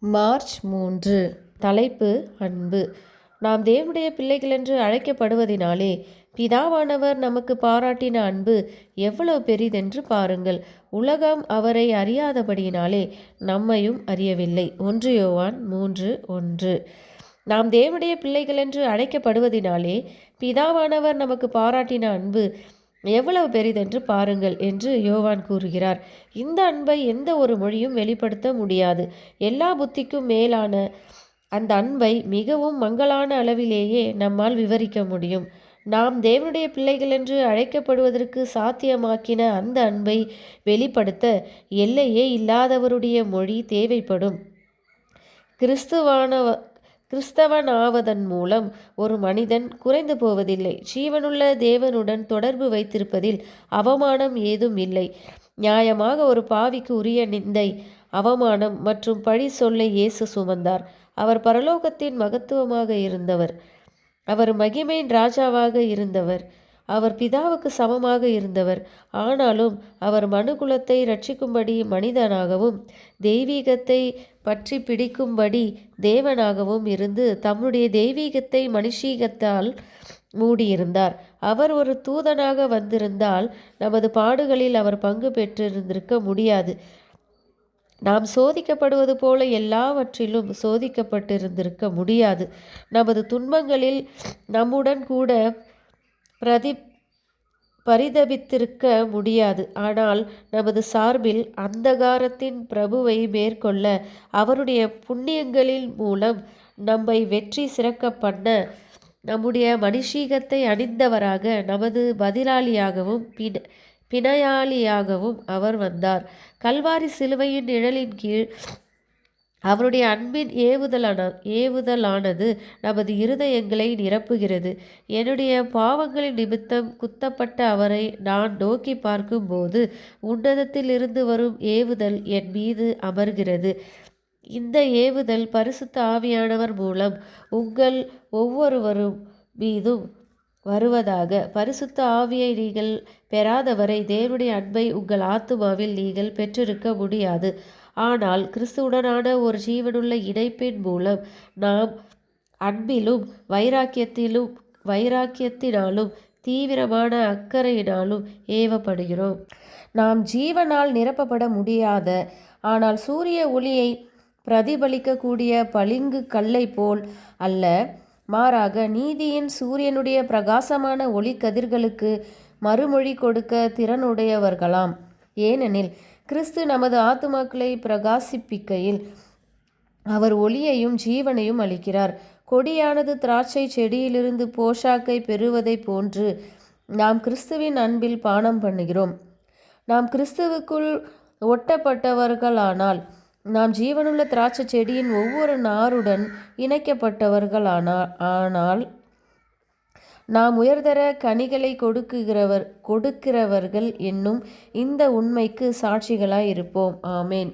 March 3. தலைப்பு அன்பு. நாம் தேவனுடைய பிள்ளைகள் என்று அழைக்கப்படுவதினாலே பிதாவானவர் நமக்கு பாராட்டின அன்பு எவ்வளவு பெரிதென்று பாருங்கள். உலகம் அவரை அறியாதபடியினாலே நம்மையும் அறியவில்லை. 1 யோவான் 3:1. நாம் தேவனுடைய பிள்ளைகள் என்று அழைக்கப்படுவதினாலே பிதாவானவர் நமக்கு பாராட்டின அன்பு எவ்வளவு பெரிதென்று பாருங்கள் என்று யோவான் கூறுகிறார். இந்த அன்பை எந்த ஒரு மொழியும் வெளிப்படுத்த முடியாது. எல்லா புத்திக்கும் மேலான அந்த அன்பை மிகவும் மங்கலான அளவிலேயே நம்மால் விவரிக்க முடியும். நாம் தேவனுடைய பிள்ளைகள் என்று அழைக்கப்படுவதற்கு சாத்தியமாக்கின அந்த அன்பை வெளிப்படுத்த எல்லையே இல்லாதவருடைய மொழி தேவைப்படும். கிறிஸ்தவனாவதன் மூலம் ஒரு மனிதன் குறைந்து போவதில்லை. ஜீவனுள்ள தேவனுடன் தொடர்பு வைத்திருப்பதில் அவமானம் ஏதும் இல்லை. நியாயமாக ஒரு பாவிக்கு உரிய நிந்தை, அவமானம் மற்றும் பழி சொல்லை இயேசு சுமந்தார். அவர் பரலோகத்தின் மகத்துவமாக இருந்தவர். அவர் மகிமையின் ராஜாவாக இருந்தவர். அவர் பிதாவுக்கு சமமாக இருந்தவர். ஆனாலும் அவர் மனுகுலத்தை இரட்சிக்கும்படி மனிதனாகவும் தெய்வீகத்தை பற்றி பிடிக்கும்படி தேவனாகவும் இருந்து தம்முடைய தெய்வீகத்தை மனுஷீகத்தால் மூடியிருந்தார். அவர் ஒரு தூதனாக வந்திருந்தால் நமது பாடுகளில் அவர் பங்கு பெற்றிருந்திருக்க முடியாது. நாம் சோதிக்கப்படுவது போல எல்லாவற்றிலும் சோதிக்கப்பட்டிருந்திருக்க முடியாது. நமது துன்பங்களில் நம்முடன் கூட பரிதபித்திருக்க முடியாது. ஆனால் நமது சார்பில் அந்தகாரத்தின் பிரபுவை மேற்கொள்ள அவருடைய புண்ணியங்களின் மூலம் நம்மை வெற்றி சிறக்க பண்ண நம்முடைய மனுஷீகத்தை அணிந்தவராக நமது பதிலாளியாகவும் பிணையாளியாகவும் அவர் வந்தார். கல்வாரி சிலுவையின் நிழலின் கீழ் அவருடைய அன்பின் ஏவுதலானது நமது இருதயங்களை நிரப்புகிறது. என்னுடைய பாவங்களின் நிமித்தம் குத்தப்பட்ட அவரை நான் நோக்கி பார்க்கும்போது உன்னதத்தில் இருந்து வரும் ஏவுதல் என் மீது அமர்கிறது. இந்த ஏவுதல் பரிசுத்த ஆவியானவர் மூலம் உங்கள் ஒவ்வொருவரும் மீதும் வருவதாக. பரிசுத்த ஆவியை நீங்கள் பெறாதவரை தேவனுடைய அன்பை உங்கள் ஆத்துமாவில் நீங்கள் பெற்றிருக்க முடியாது. ஆனால் கிறிஸ்துவுடனான ஒரு ஜீவனுள்ள இணைப்பின் மூலம் நாம் அன்பிலும் வைராக்கியத்தினாலும் தீவிரமான அக்கறையினாலும் ஏவப்படுகிறோம். நாம் ஜீவனால் நிரப்பப்பட முடியாத, ஆனால் சூரிய ஒளியை பிரதிபலிக்கக்கூடிய பளிங்கு கல்லை போல் அல்ல, மாறாக நீதியின் சூரியனுடைய பிரகாசமான ஒளி கதிர்களுக்கு மறுமொழி கொடுக்க திறனுடையவர்களாம். ஏனெனில் கிறிஸ்து நமது ஆத்துமாக்களை பிரகாசிப்பிக்கையில் அவர் ஒளியையும் ஜீவனையும் அளிக்கிறார். கொடியானது திராட்சை செடியிலிருந்து போஷாக்கை பெறுவதை போன்று நாம் கிறிஸ்துவின் அன்பில் பானம் பண்ணுகிறோம். நாம் கிறிஸ்துவுக்குள் ஒட்டப்பட்டவர்களானால் நாம் ஜீவனுள்ள திராட்சை செடியின் ஒவ்வொரு நாருடன் ஆனால் நாம் உயர்தர கனிகளை கொடுக்கிறவர்கள் என்னும் இந்த உண்மைக்கு சாட்சிகளாய் இருப்போம். ஆமேன்.